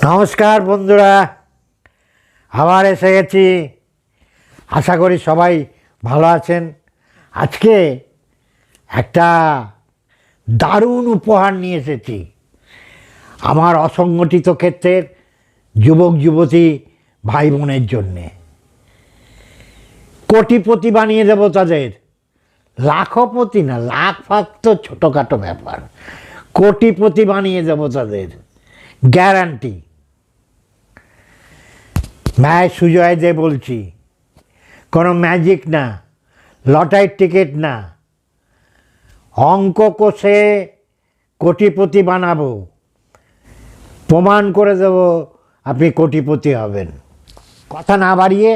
নমস্কার বন্ধুরা, আবার এসে গেছি। আশা করি সবাই ভালো আছেন। আজকে একটা দারুণ উপহার নিয়ে এসেছি আমার অসংগঠিত ক্ষেত্রের যুবক যুবতী ভাই বোনের জন্যে। কোটিপতি বানিয়ে দেব তাদের, লাখপতি না, লাখ ফাখ তো ছোটোখাটো ব্যাপার, কোটিপতি বানিয়ে দেব তাদের, গ্যারান্টি। मैं सुजोयदे বলছি, কোনো ম্যাজিক না, লটারির টিকিট না, অঙ্ক কষে কোটিপতি বানাবো, প্রমাণ করে দেব আপনি কোটিপতি হবেন। কথা না বাড়িয়ে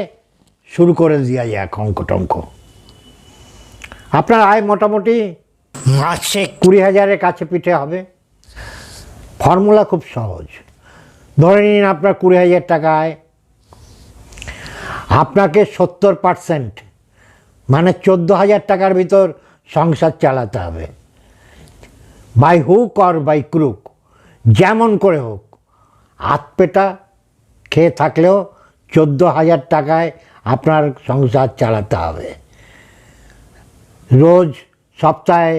শুরু করে দেওয়া যাক অঙ্ক টঙ্ক। আপনার আয় মোটামুটি মাসে 20,000-এর কাছে পিঠে হবে। ফর্মুলা খুব সহজ। ধরে নিন আপনার 20,000 টাকা আয়, আপনাকে 70% মানে 14,000 টাকার ভিতর সংসার চালাতে হবে। By hook or by crook, যেমন করে হোক আধপেটা খেয়ে থাকলেও 14,000 টাকায় আপনার সংসার চালাতে হবে। রোজ সপ্তাহে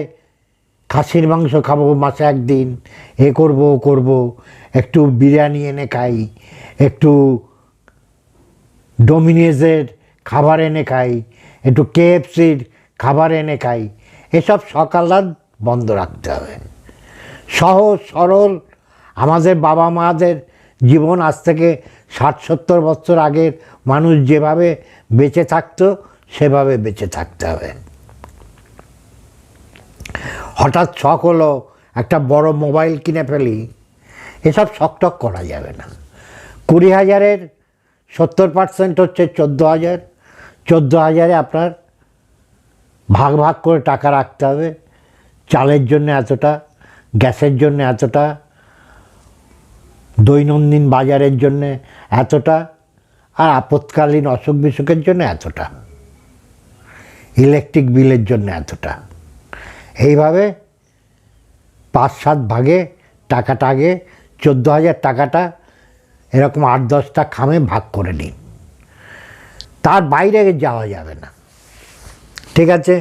খাসির মাংস খাবো, মাসে একদিন এ করব ও করবো, একটু বিরিয়ানি এনে খাই, একটু ডোমিনোজের খাবার এনে খাই, একটু KFCর খাবার এনে খাই, এসব সকাল বন্ধ রাখতে হবে। সহজ সরল, আমাদের বাবা মাদের জীবন আজ থেকে 60-70 বছর আগের মানুষ যেভাবে বেঁচে থাকতো সেভাবে বেঁচে থাকতে হবে। হঠাৎ শখ হলো একটা বড় মোবাইল কিনে ফেলি, এসব শখ করা যাবে না। 20,000-এর 70% হচ্ছে 14,000। 14,000-এ আপনার ভাগ ভাগ করে টাকা রাখতে হবে। চালের জন্য এতটা, গ্যাসের জন্য এতটা, দৈনন্দিন বাজারের জন্য এতটা, আর আপৎকালীন অসুখ বিসুখের জন্য এতটা, ইলেকট্রিক বিলের জন্য এতটা। এইভাবে 5-7 ভাগে টাকাটা, আগে 14,000 টাকাটা এরকম 8-10টা খামে ভাগ করে নিন। তার বাইরে যাওয়া যাবে না, ঠিক আছে?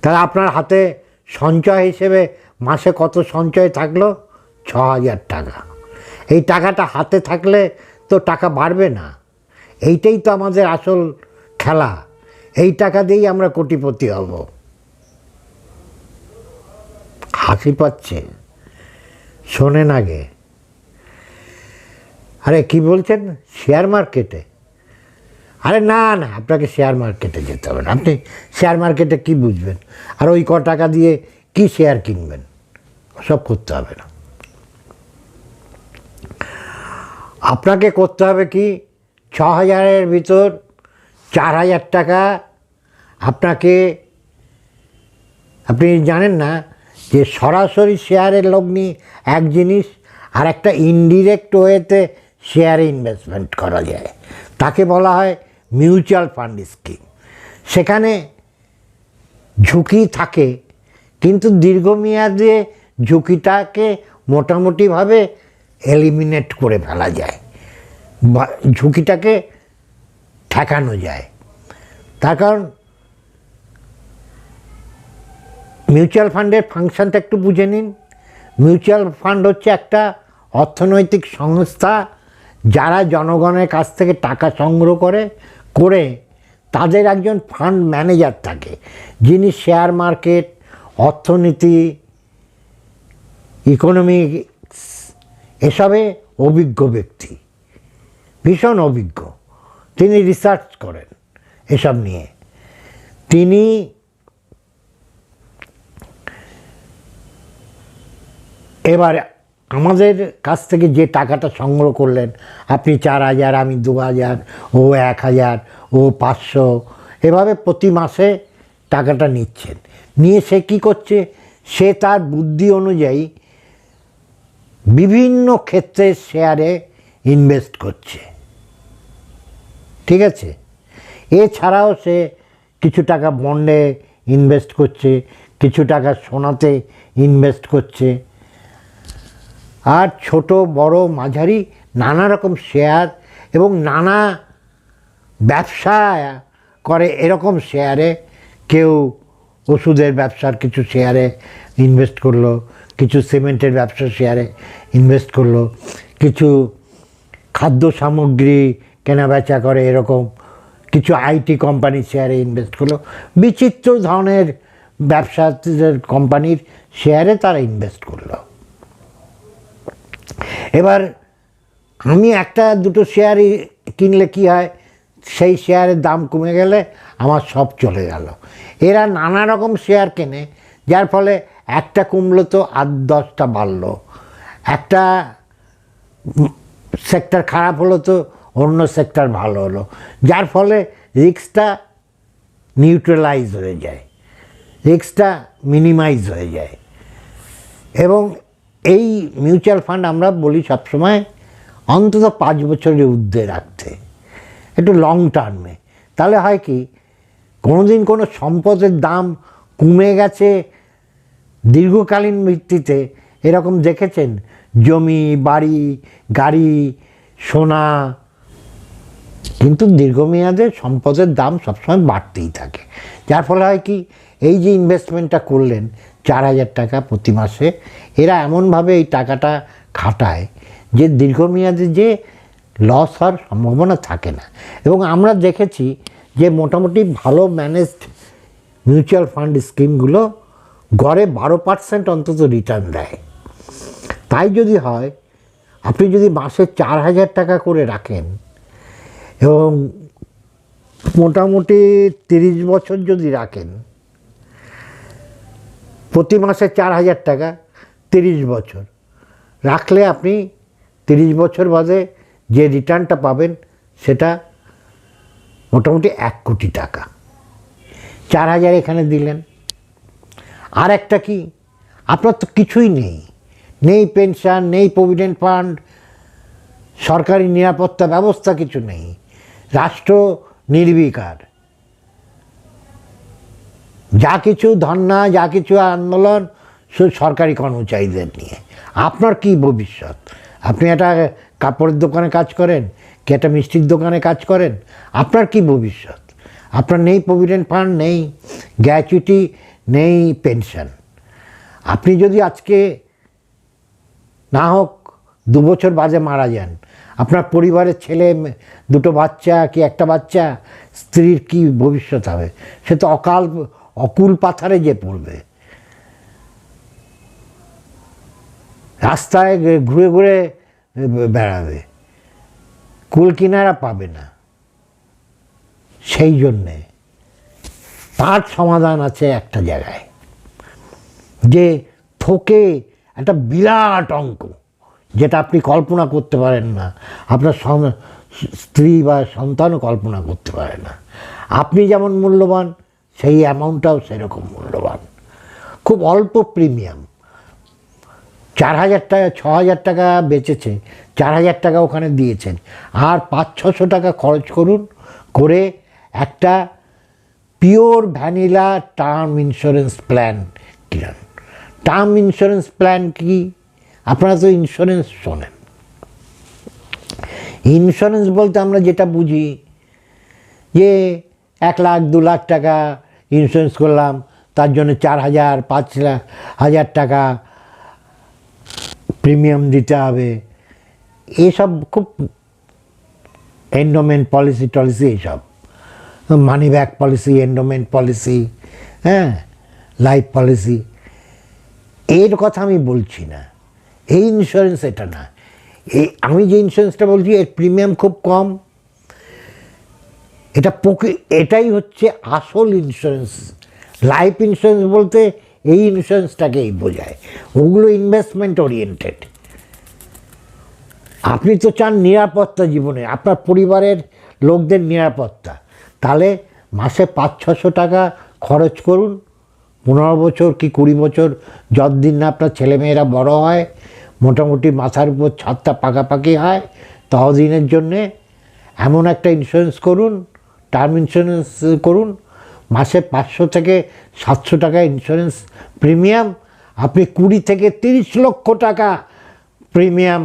তাহলে আপনার হাতে সঞ্চয় হিসেবে মাসে কত সঞ্চয় থাকলো? 6,000 টাকা। এই টাকাটা হাতে থাকলে তো টাকা বাড়বে না। এইটাই তো আমাদের আসল খেলা। এই টাকা দিয়েই আমরা কোটিপতি হব। হাসি পাচ্ছে, শোনেন আগে। আরে কি বলছেন, শেয়ার মার্কেটে? আরে না না, আপনাকে শেয়ার মার্কেটে যেতে হবে না। আপনি শেয়ার মার্কেটে কি বুঝবেন, আর ওই টাকা দিয়ে কি শেয়ার কিনবেন? সব করতে হবে না। আপনাকে করতে হবে কি, 6,000-এর ভিতর 4,000 টাকা আপনাকে, আপনি জানেন না যে সরাসরি শেয়ারের লগ্নি এক জিনিস, আর একটা ইনডিরেক্ট ওয়েতে শেয়ারে ইনভেস্টমেন্ট করা যায়, তাকে বলা হয় মিউচুয়াল ফান্ড স্কিম। সেখানে ঝুঁকি থাকে, কিন্তু দীর্ঘমেয়াদে ঝুঁকিটাকে মোটামুটিভাবে এলিমিনেট করে ফেলা যায়, ঝুঁকিটাকে ঠেকানো যায়। তার কারণ মিউচুয়াল ফান্ডের ফাংশনটা একটু বুঝে নিন। মিউচুয়াল ফান্ড হচ্ছে একটা অর্থনৈতিক সংস্থা যারা জনগণের কাছ থেকে টাকা সংগ্রহ করে তাদের একজন ফান্ড ম্যানেজার থাকে, যিনি শেয়ার মার্কেট, অর্থনীতি, ইকোনমিক্স এসবে অভিজ্ঞ ব্যক্তি, ভীষণ অভিজ্ঞ। তিনি রিসার্চ করেন এসব নিয়ে। তিনি এবার আমাদের কাছ থেকে যে টাকাটা সংগ্রহ করলেন, আপনি 4,000, আমি 2,000, ও 1,000, ও 500, এভাবে প্রতি মাসে টাকাটা নিচ্ছেন। নিয়ে সে কী করছে, সে তার বুদ্ধি অনুযায়ী বিভিন্ন ক্ষেত্রে শেয়ারে ইনভেস্ট করছে, ঠিক আছে? এছাড়াও সে কিছু টাকা বন্ডে ইনভেস্ট করছে, কিছু টাকা সোনাতে ইনভেস্ট করছে। আর ছোট বড় মাঝারি নানা রকম শেয়ার এবং নানা ব্যবসা করে এরকম শেয়ারে, কেউ ওষুধের ব্যবসার কিছু শেয়ারে ইনভেস্ট করলো, কিছু সিমেন্টের ব্যবসার শেয়ারে ইনভেস্ট করলো, কিছু খাদ্য সামগ্রী কেনা বেচা করে এরকম, কিছু আইটি কোম্পানির শেয়ারে ইনভেস্ট করলো, বিচিত্র ধরনের ব্যবসা কোম্পানির শেয়ারে তারা ইনভেস্ট করলো। এবার আমি একটা দুটো শেয়ার কিনলে কি হয়, সেই শেয়ারের দাম কমে গেলে আমার সব চলে গেল। এরা নানা রকম শেয়ার কেনে, যার ফলে একটা কমলো তো আর 10টা বাড়লো, একটা সেক্টর খারাপ হলো তো অন্য সেক্টর ভালো হলো, যার ফলে রিস্কটা নিউট্রালাইজ হয়ে যায়, রিস্কটা মিনিমাইজ হয়ে যায়। এবং এই মিউচুয়াল ফান্ড আমরা বলি সবসময় অন্তত 5 বছরের ঊর্ধ্বে রাখতে, একটু লং টার্মে। তাহলে হয় কি, কোনো দিন কোনো সম্পদের দাম কমে গেছে দীর্ঘকালীন ভিত্তিতে, এরকম দেখেছেন? জমি, বাড়ি, গাড়ি, সোনা, কিন্তু দীর্ঘমেয়াদে সম্পদের দাম সবসময় বাড়তেই থাকে। যার ফলে হয় কি, এই যে ইনভেস্টমেন্টটা করলেন 4,000 টাকা প্রতি মাসে, এরা এমনভাবে এই টাকাটা খাটায় যে দীর্ঘমেয়াদে যে লস হওয়ার সম্ভাবনা থাকে না। এবং আমরা দেখেছি যে মোটামুটি ভালো ম্যানেজড মিউচুয়াল ফান্ড স্কিমগুলো গড়ে 12% অন্তত রিটার্ন দেয়। তাই যদি হয়, আপনি যদি মাসে 4,000 টাকা করে রাখেন এবং মোটামুটি 30 বছর যদি রাখেন, প্রতি মাসে 4,000 টাকা 30 বছর রাখলে আপনি 30 বছর বাদে যে রিটার্নটা পাবেন সেটা মোটামুটি 1 কোটি টাকা। 4,000 এখানে দিলেন। আর একটা কি, আপনার তো কিছুই নেই, নেই পেনশন, নেই প্রভিডেন্ট ফান্ড, সরকারি নিরাপত্তা ব্যবস্থা কিছু নেই, রাষ্ট্র নির্বিকার, যা কিছু ধর্না, যা কিছু আন্দোলন শুধু সরকারি কর্মচারীদের নিয়ে। আপনার কি ভবিষ্যৎ? আপনি একটা কাপড়ের দোকানে কাজ করেন, কি একটা মিষ্টির দোকানে কাজ করেন, আপনার কি ভবিষ্যৎ? আপনার নেই প্রভিডেন্ট ফান্ড, নেই গ্র্যাচুইটি, নেই পেনশন। আপনি যদি আজকে না হোক 2 বছর বাদে মারা যান, আপনার পরিবারের ছেলে, 2টো বাচ্চা কি একটা বাচ্চা, স্ত্রীর কি ভবিষ্যৎ হবে? সে তো অকুল পাথারে যে পড়বে, রাস্তায় ঘুরে ঘুরে বেড়াবে, কুল কিনারা পাবে না। সেই জন্যে তার সমাধান আছে একটা জায়গায়, যে থোকে একটা বিরাট অঙ্ক, যেটা আপনি কল্পনা করতে পারেন না, আপনার স্ত্রী বা সন্তানও কল্পনা করতে পারে না। আপনি যেমন মূল্যবান, সেই অ্যামাউন্টটাও সেরকম মূল্যবান। খুব অল্প প্রিমিয়াম, 4,000 টাকা, 6,000 টাকা বেচেছে, 4,000 টাকা ওখানে দিয়েছেন, আর 500-600 টাকা খরচ করুন, করে একটা pure vanilla term insurance plan কিনুন। টার্ম ইন্স্যুরেন্স প্ল্যান কি? আপনারা তো ইন্স্যুরেন্স শোনেন। ইন্স্যুরেন্স বলতে আমরা যেটা বুঝি যে 1 লাখ 2 লাখ টাকা ইন্স্যুরেন্স করলাম, তার জন্য 4,000 5,000 টাকা প্রিমিয়াম দিতে হবে, এসব খুব এন্ডোমেন্ট পলিসি টলিসি, এইসব money back policy, endowment policy, হ্যাঁ, লাইফ পলিসি, এর কথা আমি বলছি না। এই ইন্স্যুরেন্স এটা না। আমি যে ইন্স্যুরেন্সটা বলছি এর প্রিমিয়াম খুব কম। এটাই হচ্ছে আসল ইন্স্যুরেন্স। লাইফ ইন্স্যুরেন্স বলতে এই ইন্স্যুরেন্সটাকেই বোঝায়, ওগুলো ইনভেস্টমেন্ট ওরিয়েন্টেড। আপনি তো চান নিরাপত্তা জীবনে, আপনার পরিবারের লোকদের নিরাপত্তা, তাহলে মাসে 500-600 টাকা খরচ করুন, 15 বছর কি 20 বছর, যতদিন না আপনার ছেলেমেয়েরা বড় হয়, মোটামুটি মাথার উপর ছাদটা পাকাপাকি হয়, ততদিনের জন্যে এমন একটা ইন্স্যুরেন্স করুন, টার্ম ইন্স্যুরেন্স করুন। মাসে 500 থেকে 700 টাকা ইন্স্যুরেন্স প্রিমিয়াম, আপনি 20 থেকে 30 লক্ষ টাকা প্রিমিয়াম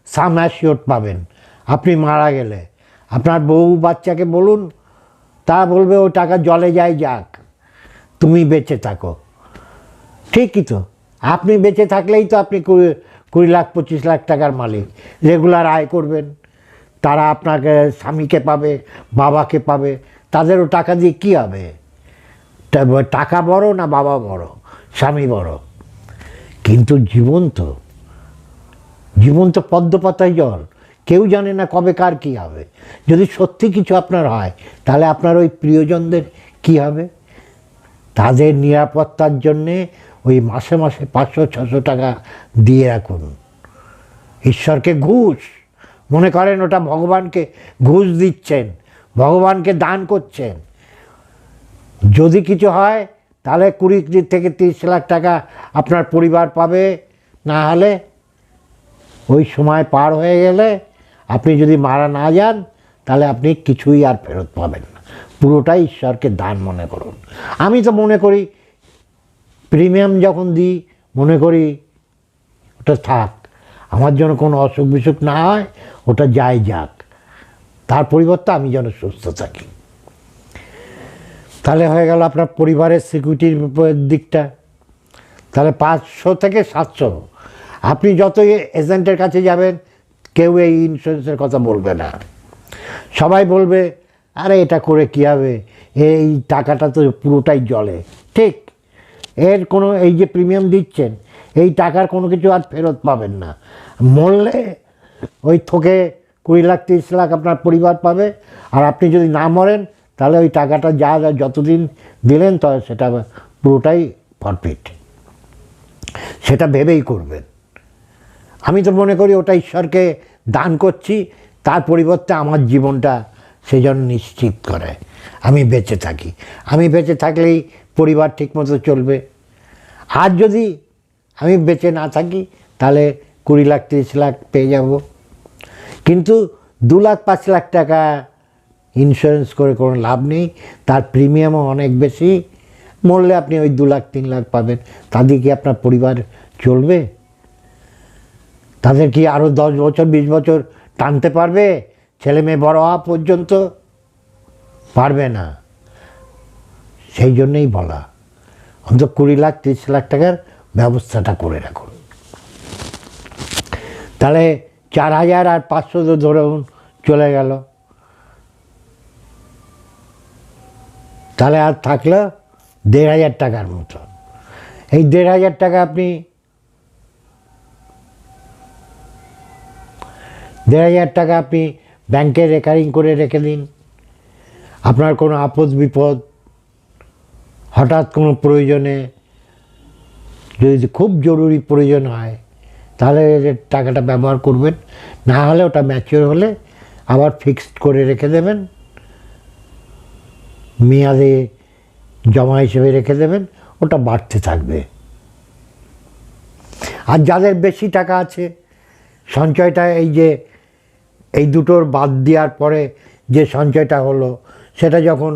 সাম অ্যাসিওর্ড পাবেন। আপনি মারা গেলে আপনার বউ বাচ্চাকে বলুন, তা বলবে ও টাকা জলে যায় যাক, তুমি বেঁচে থাকো। ঠিকই তো, আপনি বেঁচে থাকলেই তো আপনি 20 লাখ 25 লাখ টাকার মালিক, রেগুলার আয় করবেন। তারা আপনাকে স্বামীকে পাবে, বাবাকে পাবে, তাদেরও টাকা দিয়ে কী হবে? টাকা বড় না বাবা বড়, স্বামী বড়? কিন্তু জীবন তো পদ্ম পাতায় জল, কেউ জানে না কবে কার কী হবে। যদি সত্যি কিছু আপনার হয়, তাহলে আপনার ওই প্রিয়জনদের কী হবে? তাদের নিরাপত্তার জন্যে ওই মাসে মাসে 500-600 টাকা দিয়ে রাখুন। ঈশ্বরকে ঘুষ মনে করেন, ওটা ভগবানকে ঘুষ দিচ্ছেন, ভগবানকে দান করছেন। যদি কিছু হয় তাহলে 20 থেকে 30 লাখ টাকা আপনার পরিবার পাবে, না হলে ওই সময় পার হয়ে গেলে আপনি যদি মারা না যান, তাহলে আপনি কিছুই আর ফেরত পাবেন না। পুরোটাই ঈশ্বরকে দান মনে করুন। আমি তো মনে করি প্রিমিয়াম যখন দিই, মনে করি ওটা থাক, আমার জন্য কোনো অসুখ বিসুখ না হয়, ওটা যায় যাক, তার পরিবর্তে আমি যেন সুস্থ থাকি। তাহলে হয়ে গেল আপনার পরিবারের সিকিউরিটির দিকটা। তাহলে 500 থেকে 700, আপনি যত এজেন্টের কাছে যাবেন, কেউ এই ইন্স্যুরেন্সের কথা বলবে না। সবাই বলবে, আরে এটা করে কী হবে, এই টাকাটা তো পুরোটাই জলে। ঠিক, এর কোনো, এই যে প্রিমিয়াম দিচ্ছেন, এই টাকার কোনো কিছু আর ফেরত পাবেন না। মরলে ওই থোকে 20 লাখ 30 লাখ আপনার পরিবার পাবে, আর আপনি যদি না মরেন, তাহলে ওই টাকাটা যা যতদিন দিলেন, তো সেটা পুরোটাই ফরফিট। সেটা ভেবেই করবেন। আমি তো মনে করি ওটা ঈশ্বরকে দান করছি, তার পরিবর্তে আমার জীবনটা সেই জন্য নিশ্চিত করে আমি বেঁচে থাকি। আমি বেঁচে থাকলেই পরিবার ঠিকমতো চলবে। আর যদি আমি বেঁচে না থাকি, তাহলে 20 লাখ 30 লাখ পেয়ে যাব, কিন্তু 2 লাখ 5 লাখ টাকা ইন্স্যুরেন্স করে কোনো লাভ নেই। তার প্রিমিয়ামও অনেক বেশি। মরলে আপনি ওই 2 লাখ 3 লাখ পাবেন, তাদের কি আপনার পরিবার চলবে? তাদের কি আরও 10 বছর 20 বছর টানতে পারবে? ছেলে মেয়ে বড় হওয়া পর্যন্ত পারবে না। সেই জন্যই বলা, অন্তত 20 লাখ 30 লাখ টাকার ব্যবস্থাটা করে রাখুন। তাহলে 4000 আর 500 তো ধরুন চলে গেল, তাহলে আর থাকলো 1500 টাকার মতো। এই 1500 টাকা আপনি 1500 টাকা আপনি ব্যাংকে রেকারিং করে রেখে দিন। আপনার কোনো আপদ বিপদ, হঠাৎ কোনো প্রয়োজনে, যদি খুব জরুরি প্রয়োজন হয়, তাহলে টাকাটা ব্যবহার করবেন। না হলে ওটা ম্যাচিওর হলে আবার ফিক্সড করে রেখে দেবেন, মেয়াদে জমা হিসেবে রেখে দেবেন, ওটা বাড়তে থাকবে। আর যাদের বেশি টাকা আছে, সঞ্চয়টা এই দুটোর বাদ দেওয়ার পরে যে সঞ্চয়টা হলো, সেটা যখন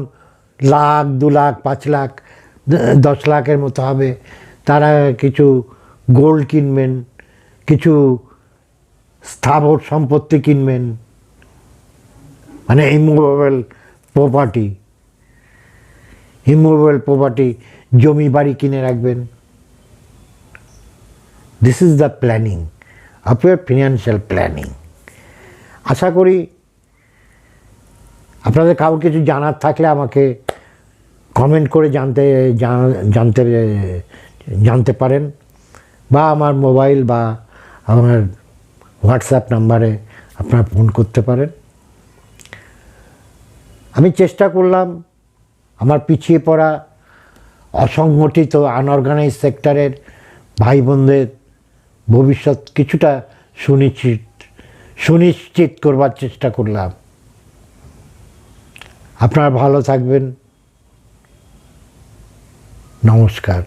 1 লাখ 2 লাখ 5 লাখ 10 লাখের মতো হবে, তারা কিছু গোল্ড কিনবেন, কিছু স্থাবর সম্পত্তি কিনবেন, মানে ইমুভেবল প্রপার্টি, জমি বাড়ি কিনে রাখবেন। This is the planning of your financial planning. আশা করি আপনাদের কারো কিছু জানার থাকলে আমাকে কমেন্ট করে জানতে পারেন, বা আমার মোবাইল বা আমার হোয়াটসঅ্যাপ নাম্বারে আপনারা ফোন করতে পারেন। আমি চেষ্টা করলাম আমার পিছিয়ে পড়া অসংগঠিত আনঅর্গানাইজ সেক্টরের ভাই বোনদের ভবিষ্যৎ কিছুটা সুনিশ্চিত করবার চেষ্টা করলাম। আপনারা ভালো থাকবেন। নমস্কার।